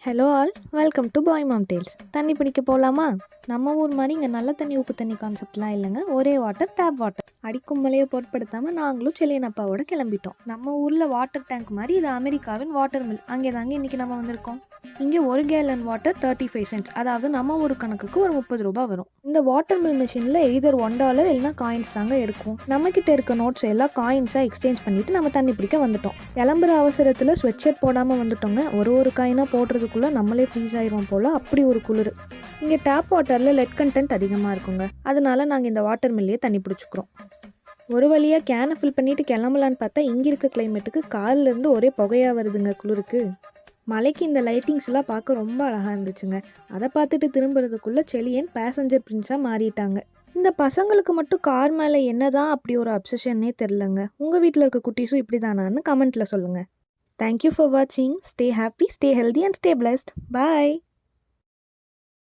Hello all, welcome to boy mom tales. தண்ணி பிடிக்க போகலாமா? நம்ம ஊர் மாதிரி இங்கே நல்ல தண்ணி உப்பு தண்ணி கான்செப்ட்லாம் இல்லைங்க. ஒரே வாட்டர், டேப் வாட்டர். அடிக்கும் மலையை பொருட்படுத்தாமல் நாங்களும் செல்லியன் அப்பாவோட கிளம்பிட்டோம். நம்ம ஊரில் வாட்டர் டேங்க் மாதிரி இது அமெரிக்காவின் வாட்டர் மில். அங்கே தாங்க இன்றைக்கி நம்ம வந்திருக்கோம். இங்கே 1 கேலன் வாட்டர் 35 சென்ட், அதாவது நம்ம ஊர் கணக்குக்கு ஒரு 30 ரூபாய் வரும். இந்த வாட்டர் மில் மிஷினில் எய்தர் $1 இல்லைனா காயின்ஸ் தாங்க எடுக்கும். நம்மக்கிட்ட இருக்க நோட்ஸ் எல்லாம் காயின்ஸாக எக்ஸ்சேஞ்ச் பண்ணிவிட்டு நம்ம தண்ணி பிடிக்க வந்துட்டோம். கிளம்புற அவசரத்தில் ஸ்வெட் ஷர்ட் போடாமல் வந்துட்டோங்க. ஒரு காயினாக போடுறதுக்குள்ளே நம்மளே ஃப்ரீஸ் ஆயிரும் போல், அப்படி ஒரு குளிர். இங்கே டேப் வாட்டரில் லெட் கண்டென்ட் அதிகமாக இருக்குங்க. அதனால நாங்கள் இந்த வாட்டர் மில்லையே தண்ணி பிடிச்சிக்கிறோம். ஒரு வழியாக கேனை ஃபில் பண்ணிவிட்டு கிளம்பலான்னு பார்த்தா இங்கே இருக்க கிளைமேட்டுக்கு காலிலேருந்து ஒரே புகையாக வருதுங்க குளிருக்கு. மலைக்கு இந்த லைட்டிங்ஸ்லாம் பார்க்க ரொம்ப அழகாக இருந்துச்சுங்க. அதை பார்த்துட்டு திரும்புறதுக்குள்ளே செலியன் பேசஞ்சர் பிரின்ஸாக மாறிட்டாங்க. இந்த பசங்களுக்கு மட்டும் கார் மேலே என்னதான் அப்படி ஒரு அப்சஷன்னே தெரிலங்க. உங்கள் வீட்டில் இருக்க குட்டீஸும் இப்படி தானான்னு கமெண்ட்டில் சொல்லுங்கள். தேங்க்யூ ஃபார் வாட்சிங். Stay happy, stay healthy and stay blessed. Bye.